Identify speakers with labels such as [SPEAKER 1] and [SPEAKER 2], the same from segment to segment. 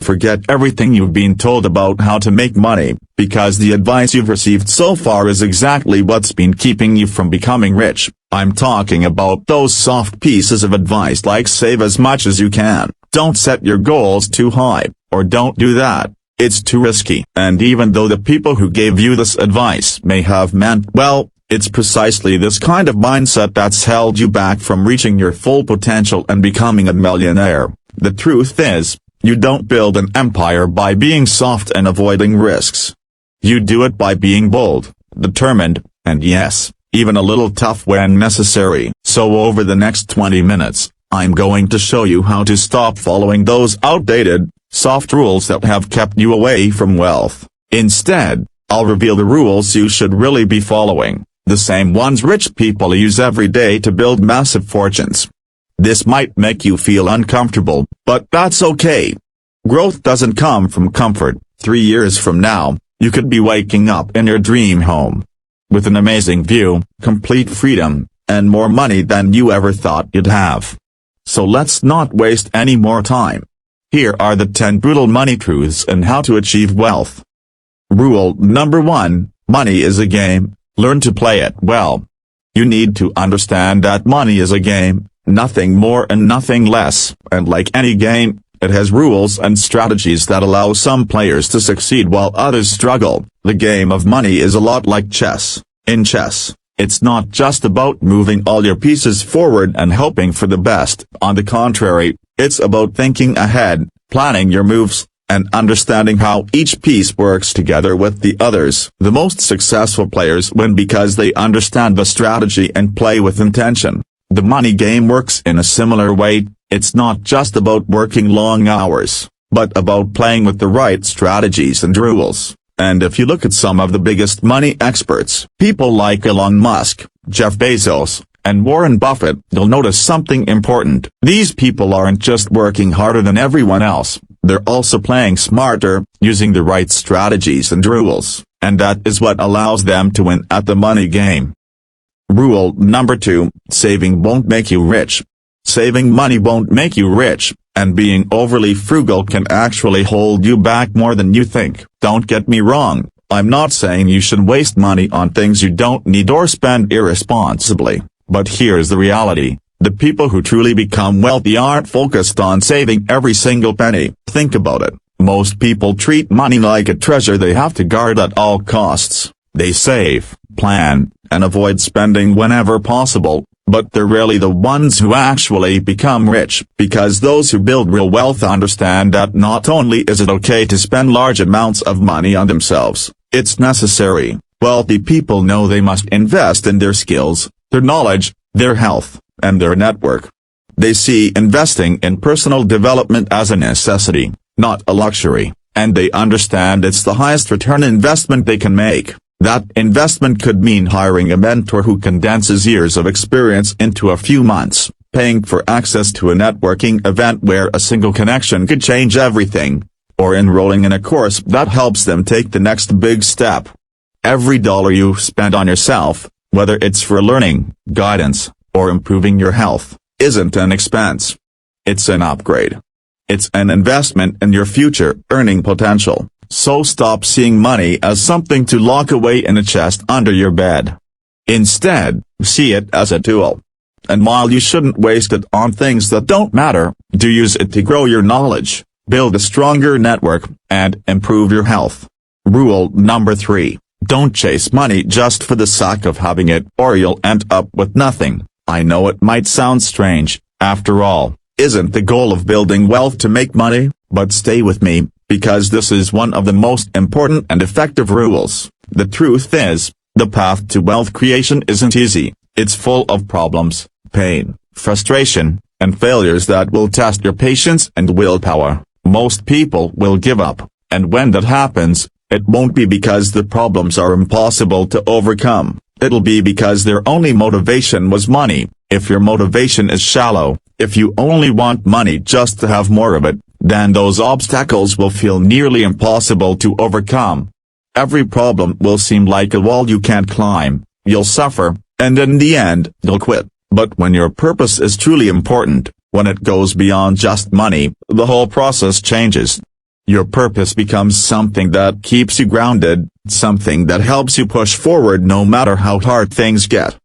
[SPEAKER 1] Forget everything you've been told about how to make money, because the advice you've received so far is exactly what's been keeping you from becoming rich. I'm talking about those soft pieces of advice like save as much as you can, don't set your goals too high, or don't do that. It's too risky. And even though the people who gave you this advice may have meant well, it's precisely this kind of mindset that's held you back from reaching your full potential and becoming a millionaire. The truth is, you don't build an empire by being soft and avoiding risks. You do it by being bold, determined, and yes, even a little tough when necessary. So over the next 20 minutes, I'm going to show you how to stop following those outdated, soft rules that have kept you away from wealth. Instead, I'll reveal the rules you should really be following, the same ones rich people use every day to build massive fortunes. This might make you feel uncomfortable, but that's okay. Growth doesn't come from comfort. 3 years from now, you could be waking up in your dream home, with an amazing view, complete freedom, and more money than you ever thought you'd have. So let's not waste any more time. Here are the 10 brutal money truths and how to achieve wealth. Rule number 1, money is a game, learn to play it well. You need to understand that money is a game, nothing more and nothing less, and like any game, it has rules and strategies that allow some players to succeed while others struggle. The game of money is a lot like chess. In chess, it's not just about moving all your pieces forward and hoping for the best. On the contrary, it's about thinking ahead, planning your moves, and understanding how each piece works together with the others. The most successful players win because they understand the strategy and play with intention. The money game works in a similar way. It's not just about working long hours, but about playing with the right strategies and rules. And if you look at some of the biggest money experts, people like Elon Musk, Jeff Bezos, and Warren Buffett, you'll notice something important. These people aren't just working harder than everyone else, they're also playing smarter, using the right strategies and rules, and that is what allows them to win at the money game. Rule number 2, saving won't make you rich. Saving money won't make you rich, and being overly frugal can actually hold you back more than you think. Don't get me wrong, I'm not saying you should waste money on things you don't need or spend irresponsibly, but here's the reality. The people who truly become wealthy aren't focused on saving every single penny. Think about it. Most people treat money like a treasure they have to guard at all costs. They save, plan, and avoid spending whenever possible, but they're rarely the ones who actually become rich, because those who build real wealth understand that not only is it okay to spend large amounts of money on themselves, it's necessary. Wealthy people know they must invest in their skills, their knowledge, their health, and their network. They see investing in personal development as a necessity, not a luxury, and they understand it's the highest return investment they can make. That investment could mean hiring a mentor who condenses years of experience into a few months, paying for access to a networking event where a single connection could change everything, or enrolling in a course that helps them take the next big step. Every dollar you spend on yourself, whether it's for learning, guidance, or improving your health, isn't an expense. It's an upgrade. It's an investment in your future earning potential. So stop seeing money as something to lock away in a chest under your bed. Instead, see it as a tool. And while you shouldn't waste it on things that don't matter, do use it to grow your knowledge, build a stronger network, and improve your health. Rule number 3. Don't chase money just for the sake of having it, or you'll end up with nothing. I know it might sound strange, after all, isn't the goal of building wealth to make money? But stay with me, because this is one of the most important and effective rules. The truth is, the path to wealth creation isn't easy. It's full of problems, pain, frustration, and failures that will test your patience and willpower. Most people will give up, and when that happens, it won't be because the problems are impossible to overcome. It'll be because their only motivation was money. If your motivation is shallow, if you only want money just to have more of it, then those obstacles will feel nearly impossible to overcome. Every problem will seem like a wall you can't climb, you'll suffer, and in the end, you'll quit. But when your purpose is truly important, when it goes beyond just money, the whole process changes. Your purpose becomes something that keeps you grounded, something that helps you push forward no matter how hard things get.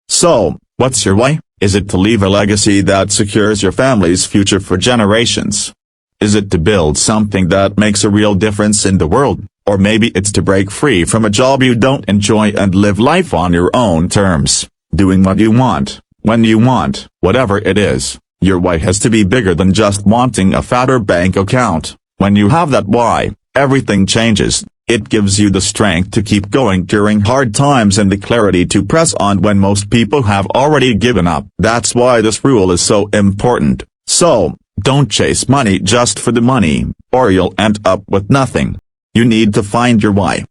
[SPEAKER 1] So, what's your why? Is it to leave a legacy that secures your family's future for generations? Is it to build something that makes a real difference in the world? Or maybe it's to break free from a job you don't enjoy and live life on your own terms, doing what you want, when you want, whatever it is. Your why has to be bigger than just wanting a fatter bank account. When you have that why, everything changes. It gives you the strength to keep going during hard times and the clarity to press on when most people have already given up. That's why this rule is so important. So, don't chase money just for the money, or you'll end up with nothing. You need to find your why.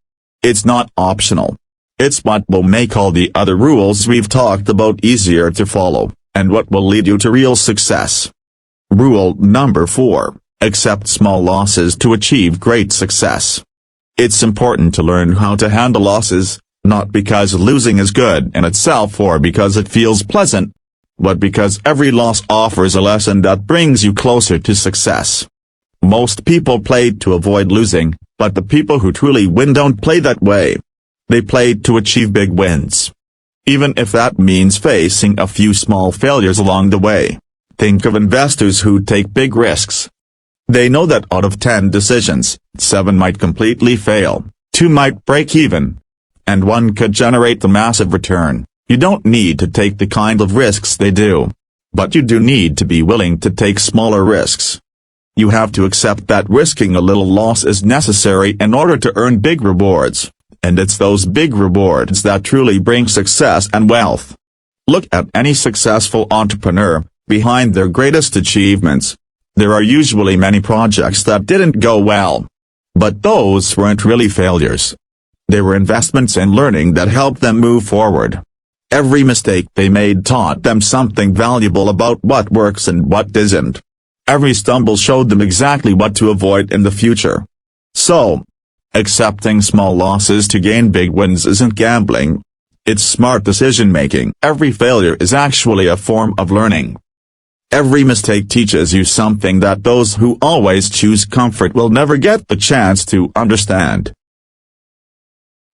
[SPEAKER 1] It's not optional. It's what will make all the other rules we've talked about easier to follow, and what will lead you to real success. Rule number 4. Accept small losses to achieve great success. It's important to learn how to handle losses, not because losing is good in itself or because it feels pleasant, but because every loss offers a lesson that brings you closer to success. Most people play to avoid losing, but the people who truly win don't play that way. They play to achieve big wins. Even if that means facing a few small failures along the way. Think of investors who take big risks. They know that out of 10 decisions, 7 might completely fail, 2 might break even, and 1 could generate the massive return. You don't need to take the kind of risks they do. But you do need to be willing to take smaller risks. You have to accept that risking a little loss is necessary in order to earn big rewards, and it's those big rewards that truly bring success and wealth. Look at any successful entrepreneur. Behind their greatest achievements, there are usually many projects that didn't go well. But those weren't really failures. They were investments in learning that helped them move forward. Every mistake they made taught them something valuable about what works and what doesn't. Every stumble showed them exactly what to avoid in the future. So, accepting small losses to gain big wins isn't gambling. It's smart decision-making. Every failure is actually a form of learning. Every mistake teaches you something that those who always choose comfort will never get the chance to understand.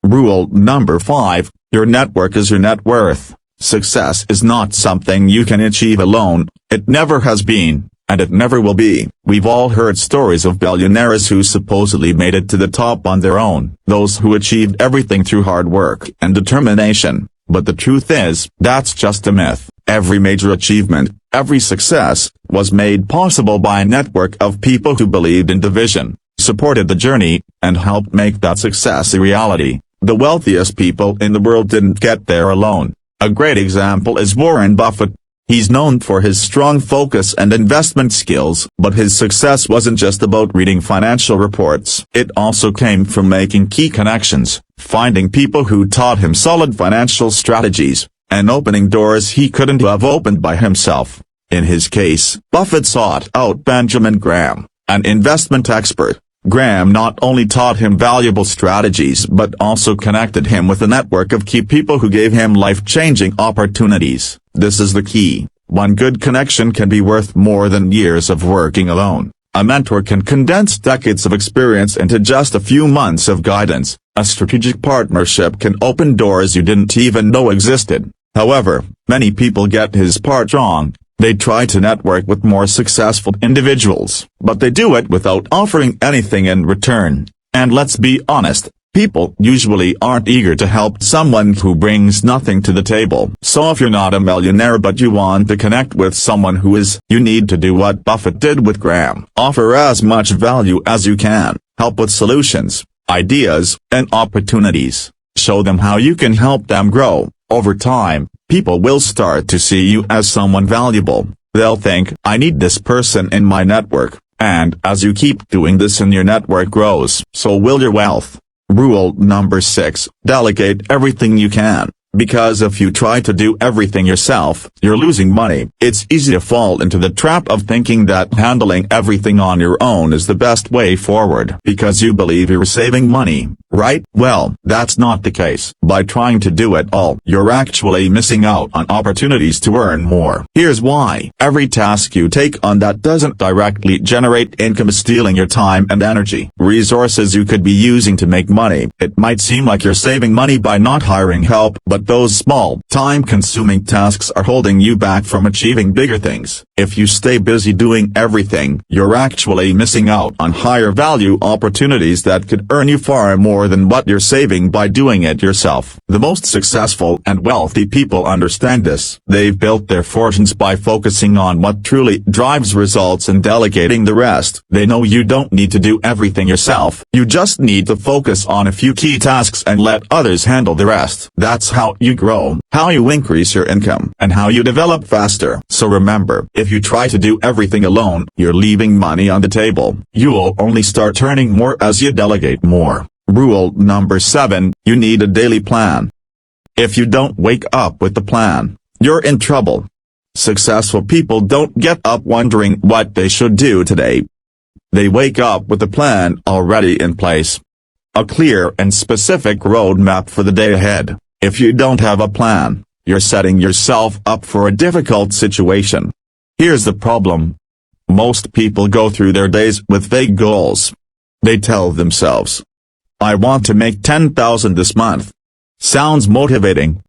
[SPEAKER 1] Rule number 5, your network is your net worth. Success is not something you can achieve alone, it never has been, and it never will be. We've all heard stories of billionaires who supposedly made it to the top on their own, those who achieved everything through hard work and determination, but the truth is, that's just a myth. Every major achievement, every success, was made possible by a network of people who believed in the vision, supported the journey, and helped make that success a reality. The wealthiest people in the world didn't get there alone. A great example is Warren Buffett. He's known for his strong focus and investment skills, but his success wasn't just about reading financial reports. It also came from making key connections, finding people who taught him solid financial strategies, and opening doors he couldn't have opened by himself. In his case, Buffett sought out Benjamin Graham, an investment expert. Graham not only taught him valuable strategies but also connected him with a network of key people who gave him life-changing opportunities. This is the key. One good connection can be worth more than years of working alone. A mentor can condense decades of experience into just a few months of guidance. A strategic partnership can open doors you didn't even know existed. However, many people get his part wrong. They try to network with more successful individuals, but they do it without offering anything in return. And let's be honest, people usually aren't eager to help someone who brings nothing to the table. So if you're not a millionaire but you want to connect with someone who is, you need to do what Buffett did with Graham. Offer as much value as you can, help with solutions, ideas, and opportunities. Show them how you can help them grow. Over time, people will start to see you as someone valuable. They'll think, I need this person in my network, and as you keep doing this and your network grows, so will your wealth. Rule number 6, delegate everything you can. Because if you try to do everything yourself, you're losing money. It's easy to fall into the trap of thinking that handling everything on your own is the best way forward. Because you believe you're saving money, Right? Well, that's not the case. By trying to do it all, you're actually missing out on opportunities to earn more. Here's why. Every task you take on that doesn't directly generate income is stealing your time and energy, resources you could be using to make money. It might seem like you're saving money by not hiring help, but those small, time-consuming tasks are holding you back from achieving bigger things. If you stay busy doing everything, you're actually missing out on higher value opportunities that could earn you far more than what you're saving by doing it yourself. The most successful and wealthy people understand this. They've built their fortunes by focusing on what truly drives results and delegating the rest. They know you don't need to do everything yourself. You just need to focus on a few key tasks and let others handle the rest. That's how you grow, how you increase your income, and how you develop faster. So remember, if you try to do everything alone, you're leaving money on the table. You'll only start earning more as you delegate more. Rule number 7, you need a daily plan. If you don't wake up with the plan, you're in trouble. Successful people don't get up wondering what they should do today. They wake up with a plan already in place. A clear and specific roadmap for the day ahead. If you don't have a plan, you're setting yourself up for a difficult situation. Here's the problem. Most people go through their days with vague goals. They tell themselves, I want to make $10,000 this month. Sounds motivating,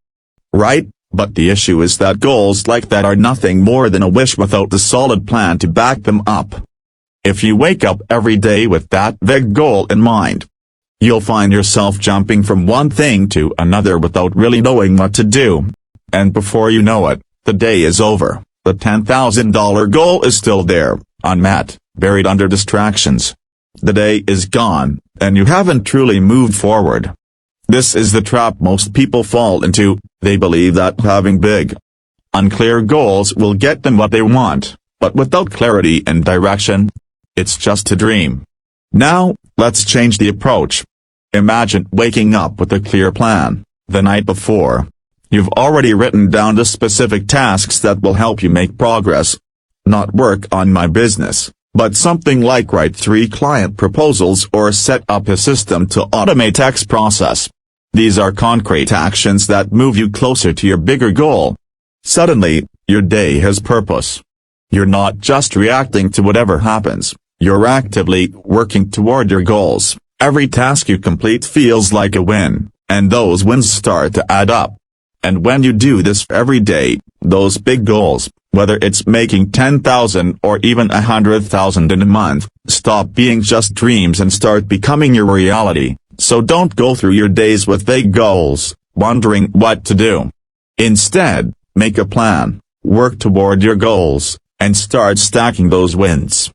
[SPEAKER 1] right? But the issue is that goals like that are nothing more than a wish without a solid plan to back them up. If you wake up every day with that vague goal in mind, you'll find yourself jumping from one thing to another without really knowing what to do. And before you know it, the day is over. The $10,000 goal is still there, unmet, buried under distractions. The day is gone, and you haven't truly moved forward. This is the trap most people fall into. They believe that having big, unclear goals will get them what they want, but without clarity and direction, it's just a dream. Now, let's change the approach. Imagine waking up with a clear plan. The night before, you've already written down the specific tasks that will help you make progress. Not work on my business, but something like write 3 client proposals or set up a system to automate X process. These are concrete actions that move you closer to your bigger goal. Suddenly, your day has purpose. You're not just reacting to whatever happens, you're actively working toward your goals. Every task you complete feels like a win, and those wins start to add up. And when you do this every day, those big goals, whether it's making $10,000 or even $100,000 in a month, stop being just dreams and start becoming your reality. So don't go through your days with vague goals, wondering what to do. Instead, make a plan, work toward your goals, and start stacking those wins.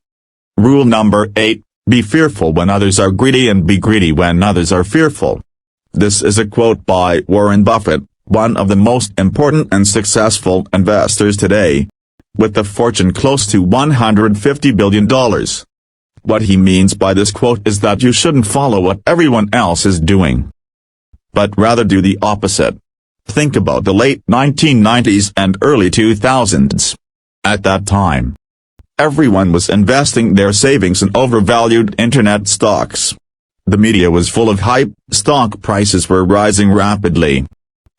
[SPEAKER 1] Rule number 8, be fearful when others are greedy and be greedy when others are fearful. This is a quote by Warren Buffett, one of the most important and successful investors today, with a fortune close to $150 billion. What he means by this quote is that you shouldn't follow what everyone else is doing, but rather do the opposite. Think about the late 1990s and early 2000s. At that time, everyone was investing their savings in overvalued internet stocks. The media was full of hype, stock prices were rising rapidly,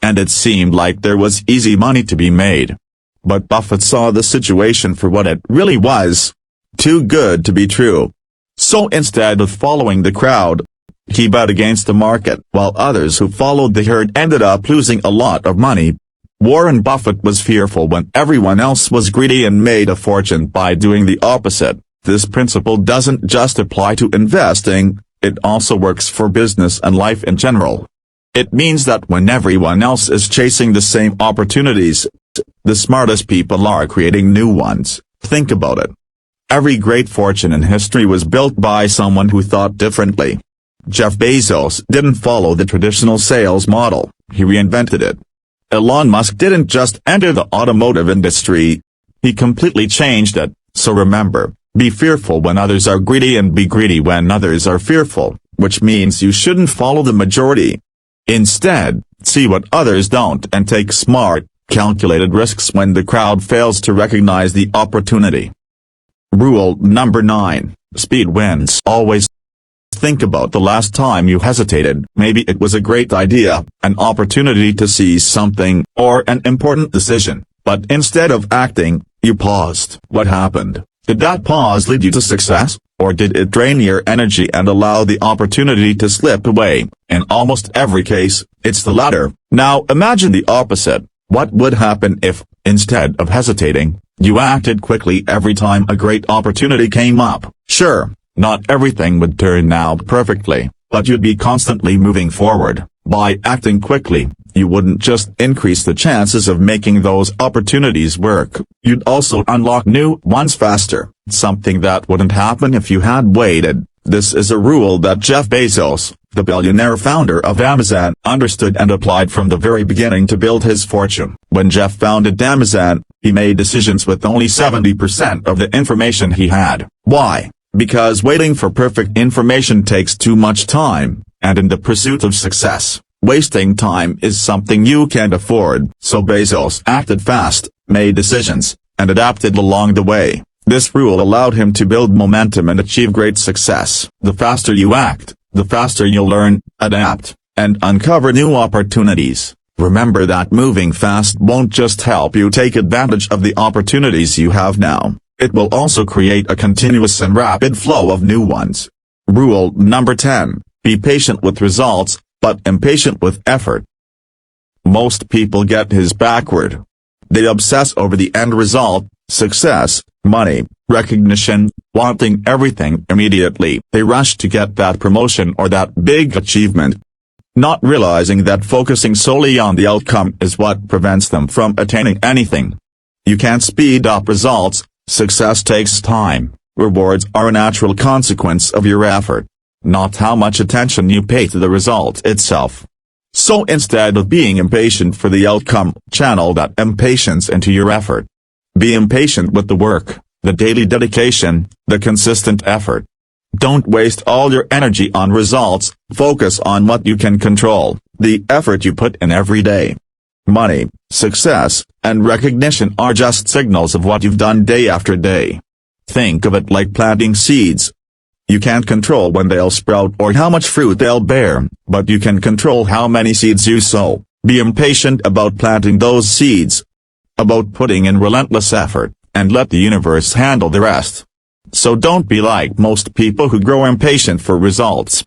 [SPEAKER 1] and it seemed like there was easy money to be made. But Buffett saw the situation for what it really was. Too good to be true. So instead of following the crowd, he bet against the market. While others who followed the herd ended up losing a lot of money, Warren Buffett was fearful when everyone else was greedy and made a fortune by doing the opposite. This principle doesn't just apply to investing, it also works for business and life in general. It means that when everyone else is chasing the same opportunities, the smartest people are creating new ones. Think about it. Every great fortune in history was built by someone who thought differently. Jeff Bezos didn't follow the traditional sales model, he reinvented it. Elon Musk didn't just enter the automotive industry, he completely changed it. So remember, be fearful when others are greedy and be greedy when others are fearful, which means you shouldn't follow the majority. Instead, see what others don't and take smart, calculated risks when the crowd fails to recognize the opportunity. Rule number 9, speed wins. Always think about the last time you hesitated. Maybe it was a great idea, an opportunity to seize something, or an important decision, but instead of acting, you paused. What happened? Did that pause lead you to success, or did it drain your energy and allow the opportunity to slip away? In almost every case, it's the latter. Now imagine the opposite. What would happen if, instead of hesitating, you acted quickly every time a great opportunity came up? Sure, not everything would turn out perfectly, but you'd be constantly moving forward. By acting quickly, you wouldn't just increase the chances of making those opportunities work, you'd also unlock new ones faster, something that wouldn't happen if you had waited. This is a rule that Jeff Bezos, the billionaire founder of Amazon, understood and applied from the very beginning to build his fortune. When Jeff founded Amazon, he made decisions with only 70% of the information he had. Why? Because waiting for perfect information takes too much time, and in the pursuit of success, wasting time is something you can't afford. So Bezos acted fast, made decisions, and adapted along the way. This rule allowed him to build momentum and achieve great success. The faster you act, the faster you'll learn, adapt, and uncover new opportunities. Remember that moving fast won't just help you take advantage of the opportunities you have now, it will also create a continuous and rapid flow of new ones. Rule number 10. Be patient with results, but impatient with effort. Most people get this backward. They obsess over the end result, success, money, recognition, wanting everything immediately. They rush to get that promotion or that big achievement, not realizing that focusing solely on the outcome is what prevents them from attaining anything. You can't speed up results, success takes time, rewards are a natural consequence of your effort, not how much attention you pay to the result itself. So instead of being impatient for the outcome, channel that impatience into your effort. Be impatient with the work, the daily dedication, the consistent effort. Don't waste all your energy on results, focus on what you can control, the effort you put in every day. Money, success, and recognition are just signals of what you've done day after day. Think of it like planting seeds. You can't control when they'll sprout or how much fruit they'll bear, but you can control how many seeds you sow. Be impatient about planting those seeds, about putting in relentless effort, and let the universe handle the rest. So don't be like most people who grow impatient for results.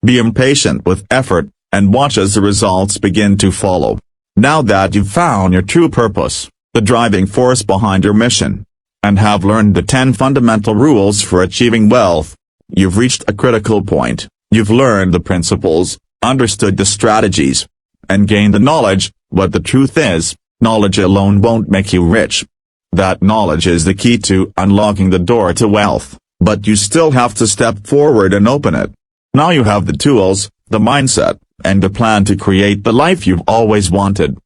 [SPEAKER 1] Be impatient with effort, and watch as the results begin to follow. Now that you've found your true purpose, the driving force behind your mission, and have learned the 10 fundamental rules for achieving wealth, you've reached a critical point. You've learned the principles, understood the strategies, and gained the knowledge. But the truth is, knowledge alone won't make you rich. That knowledge is the key to unlocking the door to wealth, but you still have to step forward and open it. Now you have the tools, the mindset, and the plan to create the life you've always wanted.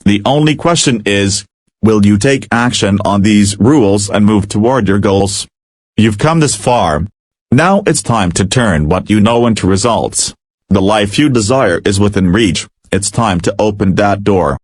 [SPEAKER 1] The only question is, will you take action on these rules and move toward your goals? You've come this far. Now it's time to turn what you know into results. The life you desire is within reach. It's time to open that door.